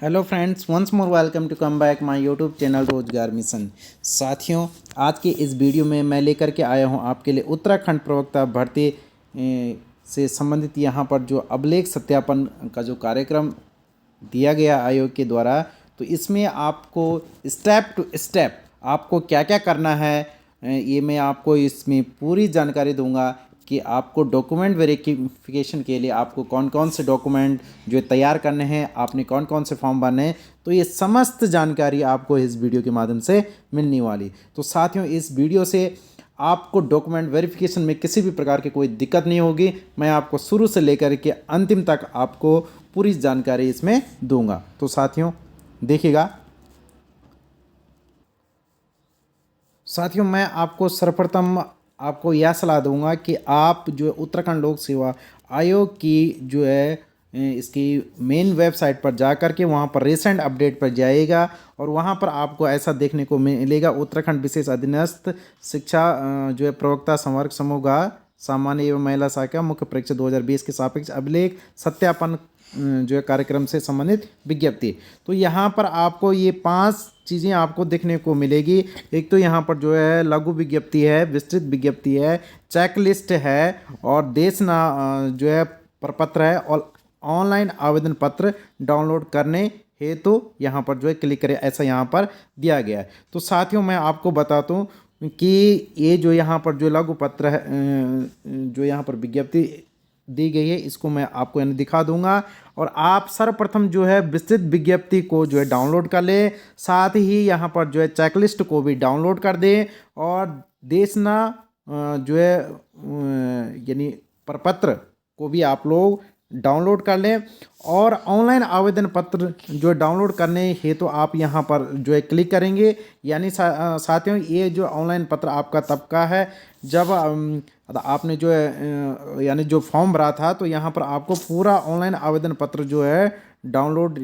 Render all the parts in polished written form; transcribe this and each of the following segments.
Hello friends, once more welcome to come back my YouTube channel Rozgar mission. साथियों, आज के इस वीडियो में मैं लेकर के आया हूं आपके लिए उत्तराखंड प्रवक्ता भर्ती से संबंधित यहाँ पर जो अभिलेख सत्यापन का जो कार्यक्रम दिया गया आयोग के द्वारा, तो इसमें आपको स्टेप टू स्टेप आपको क्या क्या करना है, ये मैं आपको इसमें पूरी जानकारी दूंगा कि आपको डॉक्यूमेंट वेरिफिकेशन के लिए आपको कौन कौन से डॉक्यूमेंट जो तैयार करने हैं, आपने कौन कौन से फॉर्म भरने हैं। तो ये समस्त जानकारी आपको इस वीडियो के माध्यम से मिलने वाली। तो साथियों, इस वीडियो से आपको डॉक्यूमेंट वेरिफिकेशन में किसी भी प्रकार की कोई दिक्कत नहीं होगी। मैं आपको शुरू से लेकर के अंतिम तक आपको पूरी जानकारी इसमें दूंगा। तो साथियों देखिएगा। साथियों, मैं आपको सर्वप्रथम आपको यह सलाह दूंगा कि आप जो उत्तराखंड लोक सेवा आयोग की जो है इसकी मेन वेबसाइट पर जा कर के वहाँ पर रिसेंट अपडेट पर जाइएगा और वहाँ पर आपको ऐसा देखने को मिलेगा, उत्तराखंड विशेष अधीनस्थ शिक्षा जो है प्रवक्ता संवर्ग समूह का सामान्य एवं महिला शाखा मुख्य परीक्षा 2020 के सापेक्ष अभिलेख सत्यापन जो है कार्यक्रम से संबंधित विज्ञप्ति। तो यहाँ पर आपको ये 5 चीज़ें आपको देखने को मिलेगी। एक तो यहाँ पर जो है लघु विज्ञप्ति है, विस्तृत विज्ञप्ति है, चेकलिस्ट है और जो है प्रपत्र है और ऑनलाइन आवेदन पत्र डाउनलोड करने हेतु यहाँ पर जो है क्लिक करें, ऐसा यहाँ पर दिया गया है। तो साथियों, मैं आपको बताता हूँ कि ये जो यहाँ पर जो लघु पत्र है, जो यहाँ पर विज्ञप्ति दी गई है, इसको मैं आपको यानी दिखा दूंगा और आप सर्वप्रथम जो है विस्तृत विज्ञप्ति को जो है डाउनलोड कर ले, साथ ही यहाँ पर जो है चेकलिस्ट को भी डाउनलोड कर दें और देशना जो है यानी प्रपत्र को भी आप लोग डाउनलोड कर लें और ऑनलाइन आवेदन पत्र जो डाउनलोड करने हेतु तो आप यहाँ पर जो है क्लिक करेंगे। यानी साथियों, ये जो ऑनलाइन पत्र आपका तब का है जब आपने जो है यानी जो फॉर्म भरा था, तो यहाँ पर आपको पूरा ऑनलाइन आवेदन पत्र जो है डाउनलोड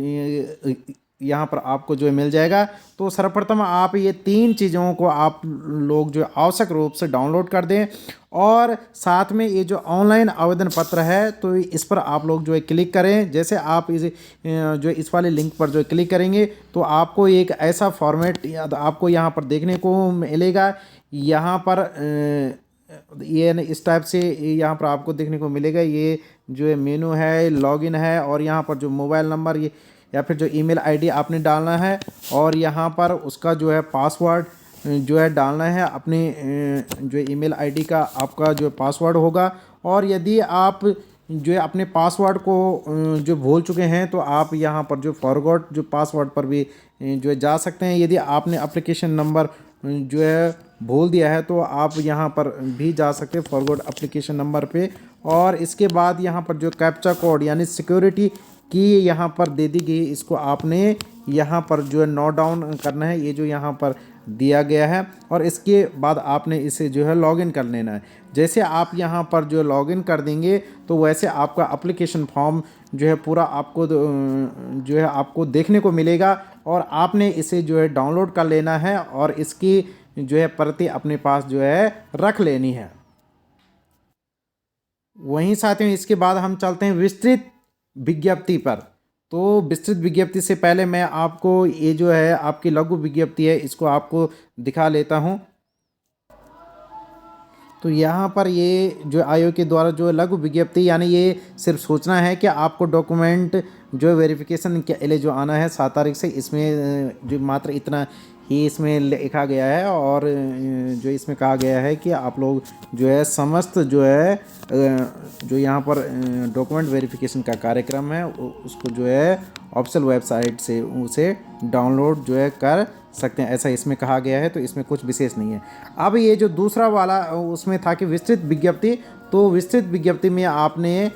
यहाँ पर आपको जो है मिल जाएगा। तो सर्वप्रथम आप ये 3 चीज़ों को आप लोग जो आवश्यक रूप से डाउनलोड कर दें और साथ में ये जो ऑनलाइन आवेदन पत्र है, तो इस पर आप लोग जो है क्लिक करें। जैसे आप इस वाले लिंक पर जो क्लिक करेंगे तो आपको एक ऐसा फॉर्मेट आपको यहाँ पर देखने को मिलेगा। यहाँ पर ये इस टाइप से यहाँ पर आपको देखने को मिलेगा। ये जो है मेनू है, लॉगिन है और यहाँ पर जो मोबाइल नंबर ये या फिर जो ईमेल आईडी आपने डालना है और यहाँ पर उसका जो है पासवर्ड जो है डालना है। अपने जो ईमेल आईडी का आपका जो पासवर्ड होगा और यदि आप जो है अपने पासवर्ड को जो भूल चुके हैं तो आप यहाँ पर जो फॉरगॉट जो पासवर्ड पर भी जो है जा सकते हैं। यदि आपने एप्लीकेशन नंबर जो है भूल दिया है तो आप यहाँ पर भी जा सकते हैं फॉरगॉट एप्लीकेशन नंबर पे। और इसके बाद यहाँ पर जो कैप्चा कोड यानी सिक्योरिटी की यहाँ पर दे दी गई, इसको आपने यहाँ पर जो है नोट डाउन करना है, ये जो यहाँ पर दिया गया है और इसके बाद आपने इसे जो है लॉगिन कर लेना है। जैसे आप यहाँ पर जो लॉगिन कर देंगे तो वैसे आपका एप्लीकेशन फॉर्म जो है पूरा आपको जो है आपको देखने को मिलेगा और आपने इसे जो है डाउनलोड कर लेना है और इसकी जो है प्रति अपने पास जो है रख लेनी है। वहीं साथियों, इसके बाद हम चलते हैं विस्तृत विज्ञप्ति पर। तो विस्तृत विज्ञप्ति से पहले मैं आपको ये जो है आपकी लघु विज्ञप्ति है, इसको आपको दिखा लेता हूँ। तो यहाँ पर ये जो आयोग के द्वारा जो लघु विज्ञप्ति यानी ये सिर्फ सूचना है कि आपको डॉक्यूमेंट जो वेरिफिकेशन के लिए जो आना है 7 तारीख से, इसमें जो मात्र इतना ही इसमें लिखा गया है और जो इसमें कहा गया है कि आप लोग जो है समस्त जो है जो यहाँ पर डॉक्यूमेंट वेरिफिकेशन का कार्यक्रम है उसको जो है ऑफिशियल वेबसाइट से उसे डाउनलोड जो है कर सकते हैं, ऐसा इसमें कहा गया है। तो इसमें कुछ विशेष नहीं है। अब ये जो दूसरा वाला उसमें था कि विस्तृत विज्ञप्ति, तो विस्तृत विज्ञप्ति में आपने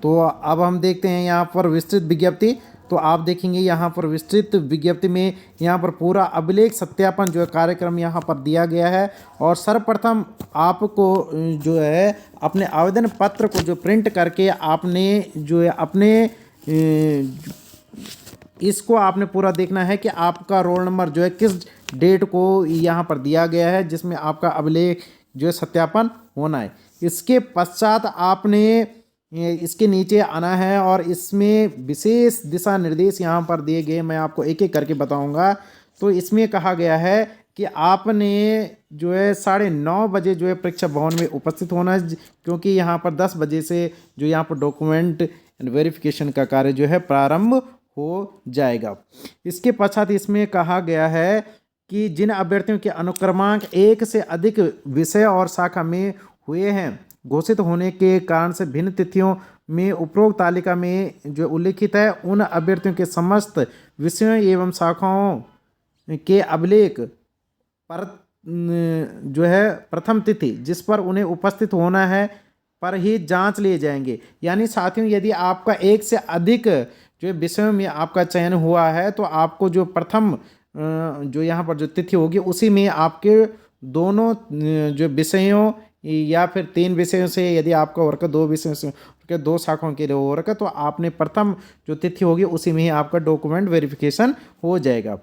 तो अब हम देखते हैं यहाँ पर विस्तृत विज्ञप्ति। तो आप देखेंगे यहाँ पर विस्तृत विज्ञप्ति में यहाँ पर पूरा अभिलेख सत्यापन जो है कार्यक्रम यहाँ पर दिया गया है और सर्वप्रथम आपको जो है अपने आवेदन पत्र को जो प्रिंट करके आपने जो है अपने इसको आपने पूरा देखना है कि आपका रोल नंबर जो है किस डेट को यहाँ पर दिया गया है जिसमें आपका अभिलेख जो है सत्यापन होना है। इसके पश्चात आपने इसके नीचे आना है और इसमें विशेष दिशा निर्देश यहाँ पर दिए गए, मैं आपको एक एक करके बताऊंगा। तो इसमें कहा गया है कि आपने जो है 9:30 बजे जो है परीक्षा भवन में उपस्थित होना है, क्योंकि यहाँ पर 10 बजे से जो यहाँ पर डॉक्यूमेंट एंड वेरिफिकेशन का कार्य जो है प्रारंभ हो जाएगा। इसके पश्चात इसमें कहा गया है कि जिन अभ्यर्थियों के अनुक्रमांक एक से अधिक विषय और शाखा में हुए हैं, घोषित होने के कारण से भिन्न तिथियों में उपरोक्त तालिका में जो उल्लिखित है, उन अभ्यर्थियों के समस्त विषयों एवं शाखाओं के अभिलेख पर जो है प्रथम तिथि जिस पर उन्हें उपस्थित होना है पर ही जांच लिए जाएंगे। यानी साथियों, यदि आपका एक से अधिक जो विषयों में आपका चयन हुआ है तो आपको जो प्रथम जो यहाँ पर जो तिथि होगी उसी में आपके दोनों जो विषयों या फिर 3 विषयों से, यदि आपका वर्क 2 विषयों से के 2 शाखाओं के लिए वर्क, तो आपने प्रथम जो तिथि होगी उसी में ही आपका डॉक्यूमेंट वेरिफिकेशन हो जाएगा।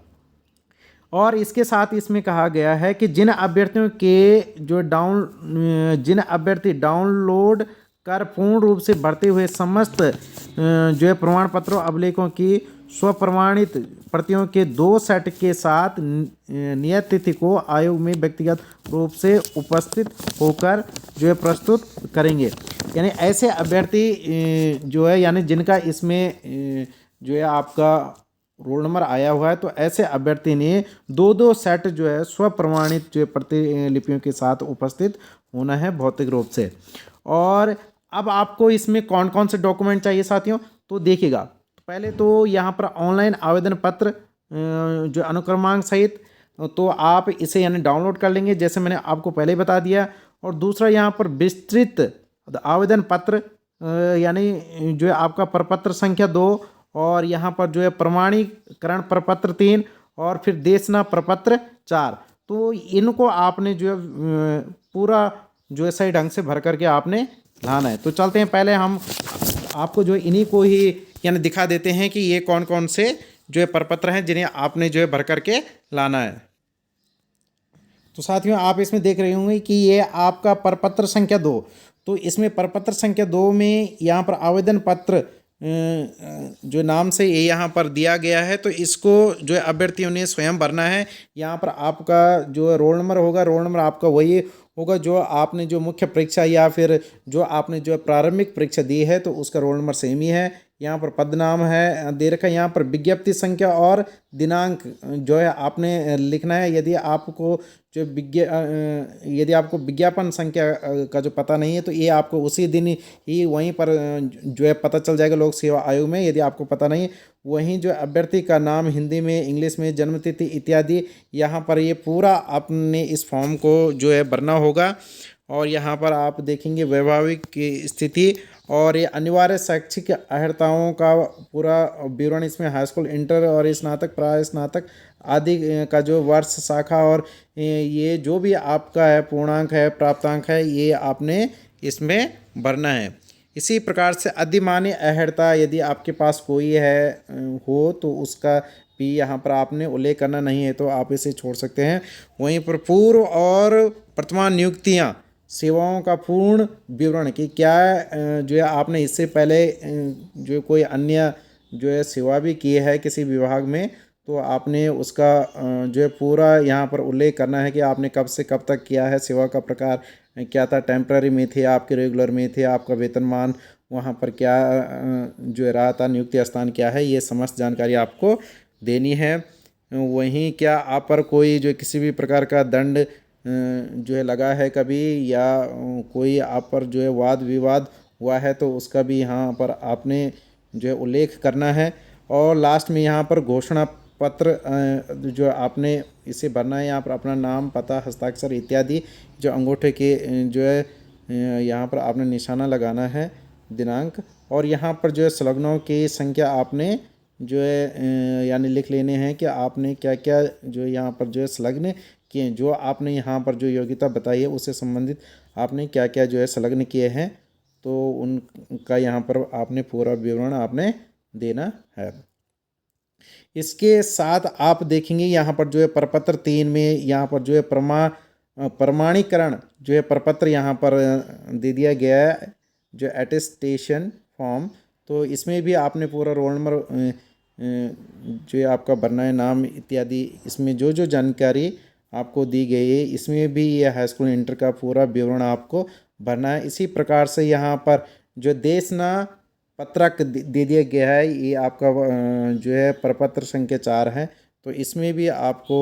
और इसके साथ इसमें कहा गया है कि जिन अभ्यर्थी डाउनलोड कर पूर्ण रूप से भरते हुए समस्त जो है प्रमाण पत्रों अभिलेखों की स्वप्रमाणित प्रतियों के 2 सेट के साथ नियत तिथि को आयोग में व्यक्तिगत रूप से उपस्थित होकर जो है प्रस्तुत करेंगे। यानी ऐसे अभ्यर्थी जो है, यानी जिनका इसमें जो है आपका रोल नंबर आया हुआ है, तो ऐसे अभ्यर्थी ने 2-2 सेट जो है स्वप्रमाणित जो प्रतिलिपियों के साथ उपस्थित होना है भौतिक रूप से। और अब आपको इसमें कौन कौन से डॉक्यूमेंट चाहिए साथियों, तो देखिएगा। पहले तो यहाँ पर ऑनलाइन आवेदन पत्र जो अनुक्रमांक सहित, तो आप इसे यानी डाउनलोड कर लेंगे, जैसे मैंने आपको पहले ही बता दिया। और दूसरा यहाँ पर विस्तृत आवेदन पत्र यानी जो है आपका प्रपत्र संख्या 2, और यहाँ पर जो है प्रमाणीकरण प्रपत्र 3, और फिर देशना प्रपत्र 4। तो इनको आपने जो है पूरा जो है सही ढंग से भर करके आपने लाना है। तो चलते हैं, पहले हम आपको जो है इन्हीं को ही यानी दिखा देते हैं कि ये कौन कौन से जो है प्रपत्र हैं जिन्हें आपने जो है भर करके लाना है। तो साथियों, आप इसमें देख रहे होंगे कि ये आपका प्रपत्र संख्या 2, तो इसमें प्रपत्र संख्या 2 में यहाँ पर आवेदन पत्र जो नाम से ये यहाँ पर दिया गया है, तो इसको जो है अभ्यर्थियों ने स्वयं भरना है। यहाँ पर आपका जो रोल नंबर होगा, रोल नंबर आपका वही होगा जो आपने जो मुख्य परीक्षा या फिर जो आपने जो प्रारंभिक परीक्षा दी है, तो उसका रोल नंबर सेम ही है। यहाँ पर पद नाम है दे रखा है, यहाँ पर विज्ञप्ति संख्या और दिनांक जो है आपने लिखना है। यदि आपको विज्ञापन संख्या का जो पता नहीं है, तो ये आपको उसी दिन ही वहीं पर जो है पता चल जाएगा लोक सेवा आयोग में। यदि आपको पता नहीं, वहीं जो अभ्यर्थी का नाम हिंदी में, इंग्लिश में, जन्मतिथि इत्यादि, यहाँ पर ये पूरा आपने इस फॉर्म को जो है भरना होगा। और यहाँ पर आप देखेंगे वैवाहिक की स्थिति और ये अनिवार्य शैक्षिक अर्हताओं का पूरा विवरण, इसमें हाई स्कूल, इंटर और स्नातक, प्राय स्नातक आदि का जो वर्ष, शाखा और ये जो भी आपका है पूर्णांक है, प्राप्तांक है, ये आपने इसमें भरना है। इसी प्रकार से अधिमान्य अर्हता यदि आपके पास कोई है हो तो उसका भी यहाँ पर आपने उल्लेख करना नहीं है, तो आप इसे छोड़ सकते हैं। वहीं पर पूर्व और वर्तमान नियुक्तियाँ, सेवाओं का पूर्ण विवरण कि क्या जो है आपने इससे पहले जो कोई अन्य जो है सेवा भी की है किसी विभाग में, तो आपने उसका जो है पूरा यहाँ पर उल्लेख करना है कि आपने कब से कब तक किया है, सेवा का प्रकार क्या था, टेम्पररी में थे, आपके रेगुलर में थे, आपका वेतनमान वहाँ पर क्या जो है रहा था, नियुक्ति स्थान क्या है, ये समस्त जानकारी आपको देनी है। वहीं क्या आप पर कोई जो किसी भी प्रकार का दंड जो है लगा है कभी, या कोई आप पर जो है वाद विवाद हुआ है, तो उसका भी यहाँ पर आपने जो है उल्लेख करना है। और लास्ट में यहाँ पर घोषणा पत्र जो आपने इसे भरना है। यहाँ पर अपना नाम, पता, हस्ताक्षर इत्यादि जो अंगूठे के जो है यहाँ पर आपने निशाना लगाना है, दिनांक, और यहाँ पर जो है संलग्नों की संख्या आपने जो है यानी लिख लेने हैं कि आपने क्या क्या जो यहाँ पर जो है संलग्न किए, जो आपने यहाँ पर जो योग्यता बताई है उससे संबंधित आपने क्या क्या जो है संलग्न किए हैं, तो उनका यहाँ पर आपने पूरा विवरण आपने देना है। इसके साथ आप देखेंगे यहाँ पर जो है प्रपत्र 3 में यहाँ पर जो है प्रमाणीकरण जो है प्रपत्र यहाँ पर दे दिया गया है। जो अटेस्टेशन फॉर्म, तो इसमें भी आपने पूरा रोल नंबर जो है आपका भरना है, नाम इत्यादि, इसमें जो जो जानकारी आपको दी गई है इसमें भी ये हाई स्कूल इंटर का पूरा विवरण आपको भरना है। इसी प्रकार से यहाँ पर जो देशना पत्रक दे दिया गया है, ये आपका जो है प्रपत्र संख्या 4 है। तो इसमें भी आपको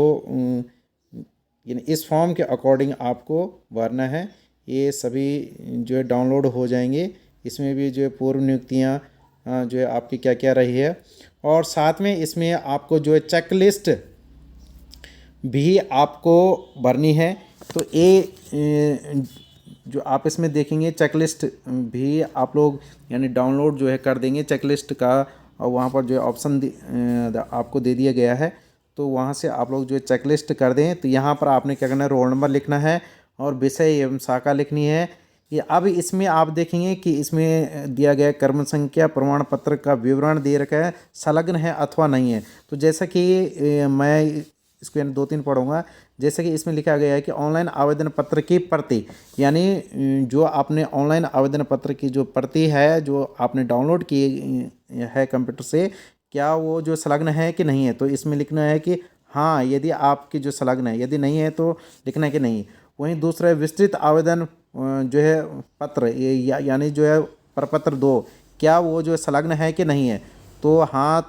यानी इस फॉर्म के अकॉर्डिंग आपको भरना है। ये सभी जो है डाउनलोड हो जाएंगे। इसमें भी जो है पूर्व नियुक्तियाँ जो है आपकी क्या क्या रही है, और साथ में इसमें आपको जो है चेकलिस्ट भी आपको भरनी है। तो ये जो आप इसमें देखेंगे चेकलिस्ट भी आप लोग यानी डाउनलोड जो है कर देंगे चेकलिस्ट का, और वहाँ पर जो ऑप्शन आपको दे दिया गया है, तो वहाँ से आप लोग जो है चेकलिस्ट कर दें। तो यहाँ पर आपने क्या करना है, रोल नंबर लिखना है और विषय एवं शाखा लिखनी है। ये अब इसमें आप देखेंगे कि इसमें दिया गया कर्म संख्या प्रमाण पत्र का विवरण दे रखा है, संलग्न है अथवा नहीं है। तो जैसा कि मैं इसको यानी 2-3 पढ़ूंगा। जैसे कि इसमें लिखा गया है कि ऑनलाइन आवेदन पत्र की प्रति, यानी जो आपने ऑनलाइन आवेदन पत्र की जो प्रति है जो आपने डाउनलोड की है कंप्यूटर से, क्या वो जो संलग्न है कि नहीं है। तो इसमें लिखना है कि हाँ, यदि आपकी जो संलग्न है, यदि नहीं है तो लिखना है कि नहीं। वहीं दूसरा विस्तृत आवेदन जो है पत्र यानी जो है प्रपत्र 2, क्या वो जो संलग्न है कि नहीं है। तो हाँ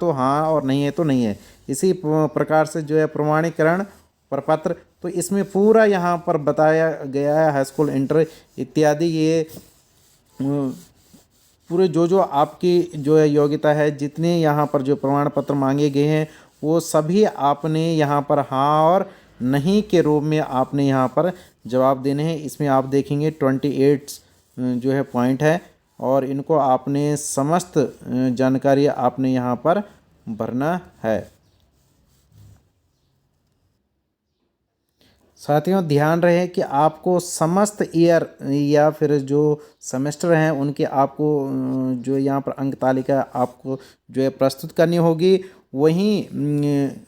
और नहीं है तो नहीं है। इसी प्रकार से जो है प्रमाणीकरण प्रपत्र, तो इसमें पूरा यहाँ पर बताया गया है हाई स्कूल इंटर इत्यादि, ये पूरे जो जो आपकी जो है योग्यता है, जितने यहाँ पर जो प्रमाण पत्र मांगे गए हैं वो सभी आपने यहाँ पर हाँ और नहीं के रूप में आपने यहाँ पर जवाब देने हैं। इसमें आप देखेंगे 28 जो है पॉइंट है, और इनको आपने समस्त जानकारी आपने यहाँ पर भरना है। साथियों ध्यान रहे कि आपको समस्त ईयर या फिर जो सेमेस्टर हैं उनके आपको जो यहाँ पर अंक तालिका आपको जो है प्रस्तुत करनी होगी। वहीं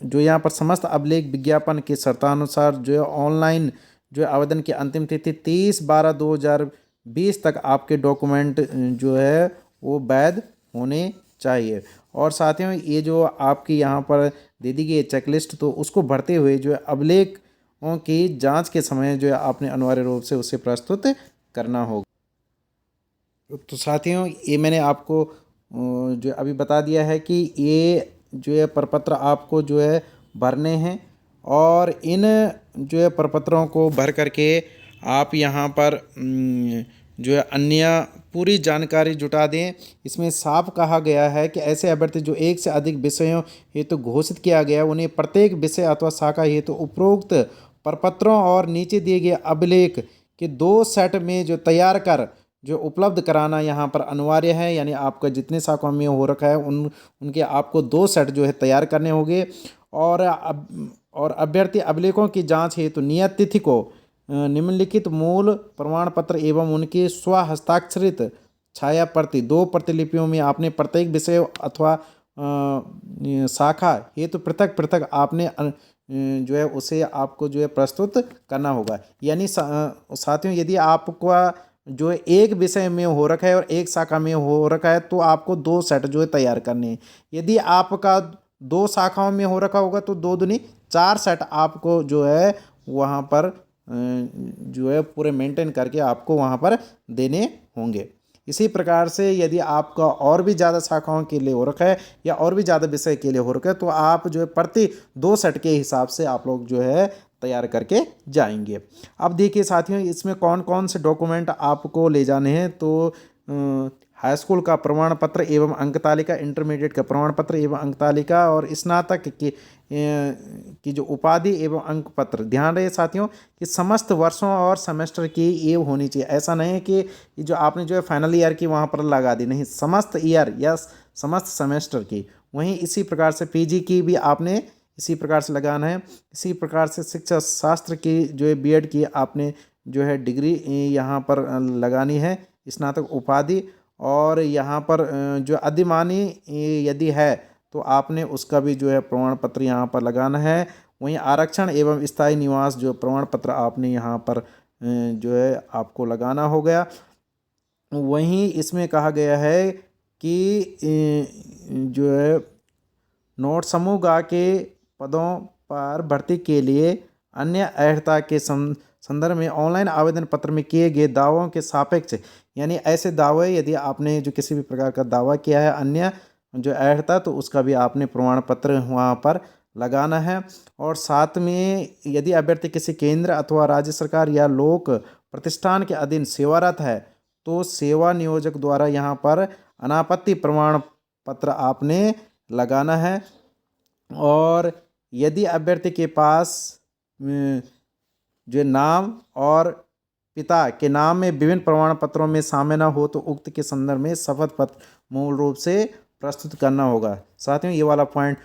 जो यहाँ पर समस्त अभिलेख विज्ञापन के शर्तानुसार जो है ऑनलाइन जो है आवेदन की अंतिम तिथि 30/12/2020 तक आपके डॉक्यूमेंट जो है वो वैध होने चाहिए। और साथियों ये जो आपकी यहाँ पर दे दी गई चेकलिस्ट, तो उसको भरते हुए जो है अभिलेख की जांच के समय जो है आपने अनिवार्य रूप से उसे प्रस्तुत करना होगा। तो साथियों ये मैंने आपको जो अभी बता दिया है कि ये जो है प्रपत्र आपको जो है भरने हैं, और इन जो है प्रपत्रों को भर करके आप यहाँ पर जो है अन्य पूरी जानकारी जुटा दें। इसमें साफ कहा गया है कि ऐसे अभ्यर्थी जो एक से अधिक विषयों हेतु घोषित किया गया उन्हें प्रत्येक विषय अथवा शाखा हेतु उपरोक्त प्रपत्रों और नीचे दिए गए अभिलेख के 2 सेट में जो तैयार कर जो उपलब्ध कराना यहाँ पर अनिवार्य है। यानी आपका जितने शाखाओं में हो रखा है उनके आपको 2 सेट जो है तैयार करने होंगे। और अभ्यर्थी अभिलेखों की जांच हेतु नियत तिथि को निम्नलिखित मूल प्रमाण पत्र एवं उनकी स्वहस्ताक्षरित छाया प्रति 2 प्रतिलिपियों में आपने प्रत्येक विषय अथवा शाखा हेतु पृथक पृथक आपने जो है उसे आपको जो है प्रस्तुत करना होगा। यानी साथियों यदि आपका जो है एक विषय में हो रखा है और एक शाखा में हो रखा है तो आपको 2 सेट जो है तैयार करने हैं। यदि आपका 2 शाखाओं में हो रखा होगा तो 2 दूनी 4 सेट आपको जो है वहाँ पर जो है पूरे मेंटेन करके आपको वहाँ पर देने होंगे। इसी प्रकार से यदि आपका और भी ज़्यादा शाखाओं के लिए हो रखा है या और भी ज़्यादा विषय के लिए हो रखा है तो आप जो है प्रति 2 सेट के हिसाब से आप लोग जो है तैयार करके जाएंगे। अब देखिए साथियों इसमें कौन कौन से डॉक्यूमेंट आपको ले जाने हैं। तो हाई स्कूल का प्रमाण पत्र एवं अंक तालिका, इंटरमीडिएट का प्रमाण पत्र एवं अंक तालिका, और स्नातक की जो उपाधि एवं अंक पत्र। ध्यान रहे साथियों कि समस्त वर्षों और सेमेस्टर की ये होनी चाहिए। ऐसा नहीं है कि जो आपने जो है फाइनल ईयर की वहाँ पर लगा दी, नहीं, समस्त ईयर या समस्त सेमेस्टर की। वहीं इसी प्रकार से पीजी की भी आपने इसी प्रकार से लगाना है। इसी प्रकार से शिक्षा शास्त्र की जो है बीएड की आपने जो है डिग्री यहाँ पर लगानी है, स्नातक उपाधि। और यहाँ पर जो अधिमानी यदि है तो आपने उसका भी जो है प्रमाण पत्र यहाँ पर लगाना है। वहीं आरक्षण एवं स्थायी निवास जो प्रमाण पत्र आपने यहाँ पर जो है आपको लगाना हो गया। वहीं इसमें कहा गया है कि जो है नोट समूह गा के पदों पर भर्ती के लिए अन्य अर्हता के संदर्भ में ऑनलाइन आवेदन पत्र में किए गए दावों के सापेक्ष, यानी ऐसे दावे यदि आपने जो किसी भी प्रकार का दावा किया है अन्य जो अर्हता, तो उसका भी आपने प्रमाण पत्र वहाँ पर लगाना है। और साथ में यदि अभ्यर्थी किसी केंद्र अथवा राज्य सरकार या लोक प्रतिष्ठान के अधीन सेवारत है तो सेवा नियोजक द्वारा यहाँ पर अनापत्ति प्रमाण पत्र आपने लगाना है। और यदि अभ्यर्थी के पास जो नाम और पिता के नाम में विभिन्न प्रमाण पत्रों में शामिल न हो तो उक्त के संदर्भ में शपथ पत्र मूल रूप से प्रस्तुत करना होगा। साथ में ये वाला पॉइंट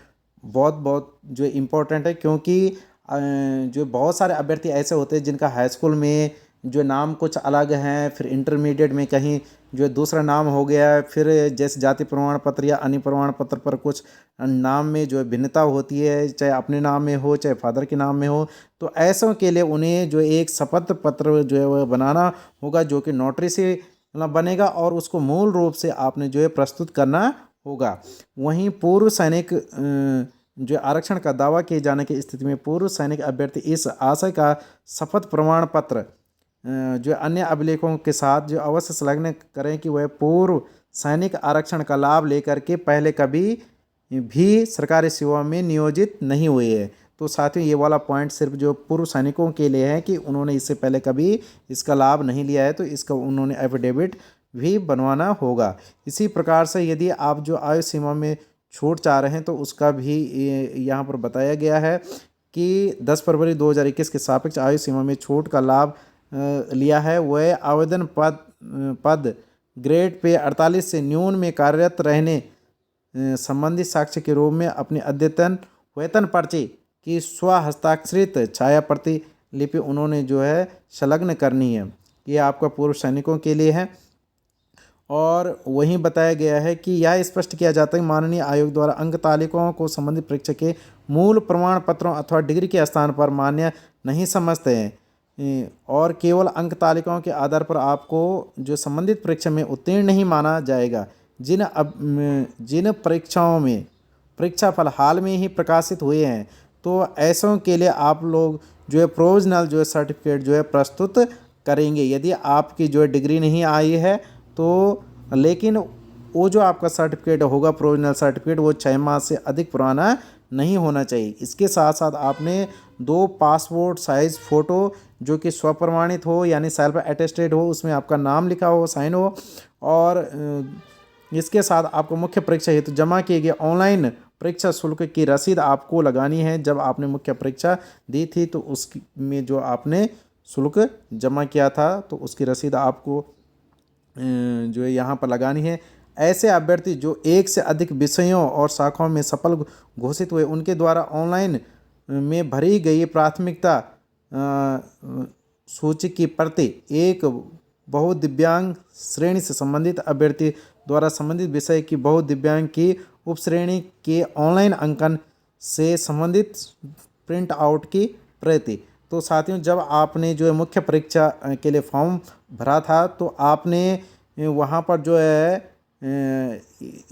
बहुत बहुत जो इम्पोर्टेंट है, क्योंकि जो बहुत सारे अभ्यर्थी ऐसे होते हैं जिनका हाई स्कूल में जो नाम कुछ अलग हैं, फिर इंटरमीडिएट में कहीं जो दूसरा नाम हो गया, फिर जैसे जाति प्रमाण पत्र या अन्य प्रमाण पत्र पर कुछ नाम में जो भिन्नता होती है, चाहे अपने नाम में हो चाहे फादर के नाम में हो, तो ऐसों के लिए उन्हें जो एक शपथ पत्र जो है वह बनाना होगा जो कि नोटरी से बनेगा और उसको मूल रूप से आपने जो है प्रस्तुत करना होगा। वहीं पूर्व सैनिक जो आरक्षण का दावा किए जाने की स्थिति में पूर्व सैनिक अभ्यर्थी इस आशय का शपथ प्रमाण पत्र जो अन्य अभिलेखों के साथ जो अवश्य संलग्न करें कि वह पूर्व सैनिक आरक्षण का लाभ लेकर के पहले कभी भी सरकारी सेवा में नियोजित नहीं हुए हैं। तो साथियों ये वाला पॉइंट सिर्फ जो पूर्व सैनिकों के लिए है कि उन्होंने इससे पहले कभी इसका लाभ नहीं लिया है, तो इसका उन्होंने एफिडेविट भी बनवाना होगा। इसी प्रकार से यदि आप जो आयु सीमा में छूट चाह रहे हैं तो उसका भी यहाँ पर बताया गया है कि 10 फरवरी 2021 के सापेक्ष आयु सीमा में छूट का लाभ लिया है वह आवेदन पद ग्रेड पे 48 से न्यून में कार्यरत रहने संबंधित साक्ष्य के रूप में अपनी अद्यतन वेतन पर्ची की स्व हस्ताक्षरित छाया प्रतिलिपि उन्होंने जो है संलग्न करनी है। ये आपका पूर्व सैनिकों के लिए है। और वहीं बताया गया है कि यह स्पष्ट किया जाता है कि माननीय आयोग द्वारा अंक तालिकाओं को संबंधित परीक्षा के मूल प्रमाण पत्रों अथवा डिग्री के स्थान पर मान्य नहीं समझते हैं और केवल अंक तालिकाओं के आधार पर आपको जो संबंधित परीक्षा में उत्तीर्ण नहीं माना जाएगा। जिन परीक्षाओं में परीक्षा फल हाल में ही प्रकाशित हुए हैं तो ऐसों के लिए आप लोग जो है प्रोविजनल जो है सर्टिफिकेट जो है प्रस्तुत करेंगे। यदि आपकी जो है डिग्री नहीं आई है तो लेकिन वो जो आपका सर्टिफिकेट होगा प्रोविजनल सर्टिफिकेट वो 6 माह से अधिक पुराना नहीं होना चाहिए। इसके साथ साथ आपने 2 पासपोर्ट साइज़ फ़ोटो जो कि स्वप्रमाणित हो यानी सेल्फ अटेस्टेड हो, उसमें आपका नाम लिखा हो, साइन हो, और इसके साथ आपको मुख्य परीक्षा हेतु जमा किए गए ऑनलाइन परीक्षा शुल्क की रसीद आपको लगानी है। जब आपने मुख्य परीक्षा दी थी तो उसकी में जो आपने शुल्क जमा किया था तो उसकी रसीद आपको जो है यहाँ पर लगानी है। ऐसे अभ्यर्थी जो एक से अधिक विषयों और शाखाओं में सफल घोषित हुए उनके द्वारा ऑनलाइन में भरी गई प्राथमिकता सूची की प्रति एक बहुदिव्यांग श्रेणी से संबंधित अभ्यर्थी द्वारा संबंधित विषय की बहुदिव्यांग की उपश्रेणी के ऑनलाइन अंकन से संबंधित प्रिंट आउट की प्रति। तो साथियों जब आपने जो है मुख्य परीक्षा के लिए फॉर्म भरा था तो आपने वहाँ पर जो है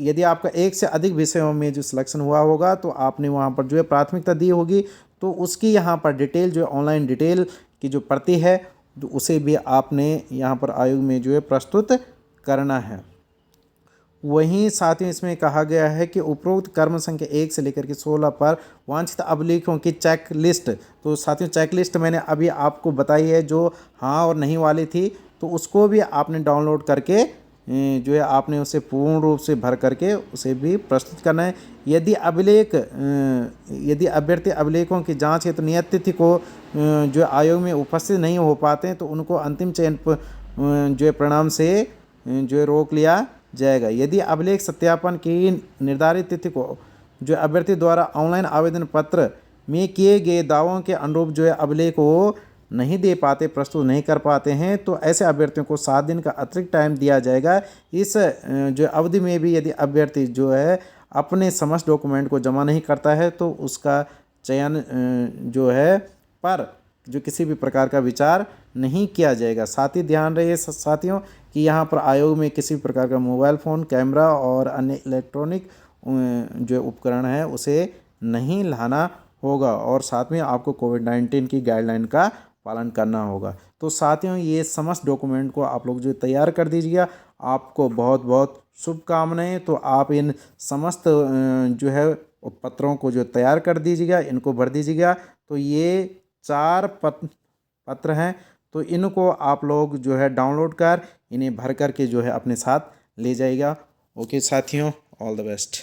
यदि आपका एक से अधिक विषयों में जो सिलेक्शन हुआ होगा तो आपने वहाँ पर जो है प्राथमिकता दी होगी, तो उसकी यहाँ पर डिटेल जो है ऑनलाइन डिटेल की जो प्रति है तो उसे भी आपने यहाँ पर आयोग में जो है प्रस्तुत करना है। वहीं साथियों इसमें कहा गया है कि उपरोक्त कर्म संख्या 1 से लेकर के 16 पर वांछित अभिलेखों की चेक लिस्ट। तो साथियों चेक लिस्ट मैंने अभी आपको बताई है जो हाँ और नहीं वाली थी, तो उसको भी आपने डाउनलोड करके जो है आपने उसे पूर्ण रूप से भर करके उसे भी प्रस्तुत करना है। यदि अभ्यर्थी अभिलेखों की जांच हेतु नियत तिथि को जो आयोग में उपस्थित नहीं हो पाते हैं तो उनको अंतिम चयन जो है परिणाम से जो है रोक लिया जाएगा। यदि अभिलेख सत्यापन की निर्धारित तिथि को जो अभ्यर्थी द्वारा ऑनलाइन आवेदन पत्र में किए गए दावों के अनुरूप जो है अभिलेख को नहीं दे पाते, प्रस्तुत नहीं कर पाते हैं, तो ऐसे अभ्यर्थियों को 7 दिन का अतिरिक्त टाइम दिया जाएगा। इस जो अवधि में भी यदि अभ्यर्थी जो है अपने समस्त डॉक्यूमेंट को जमा नहीं करता है तो उसका चयन जो है पर जो किसी भी प्रकार का विचार नहीं किया जाएगा। साथ ही ध्यान रहे साथियों कि यहाँ पर आयोग में किसी प्रकार का मोबाइल फ़ोन, कैमरा और अन्य इलेक्ट्रॉनिक जो उपकरण है उसे नहीं लाना होगा और साथ में आपको कोविड-19 की गाइडलाइन का पालन करना होगा। तो साथियों, ये समस्त डॉक्यूमेंट को आप लोग जो तैयार कर दीजिएगा। आपको बहुत बहुत शुभकामनाएं। तो आप इन समस्त जो है पत्रों को जो तैयार कर दीजिएगा, इनको भर दीजिएगा। तो ये 4 पत्र हैं, तो इनको आप लोग जो है डाउनलोड कर इन्हें भर कर के जो है अपने साथ ले जाइएगा। ओके साथियों, ऑल द बेस्ट।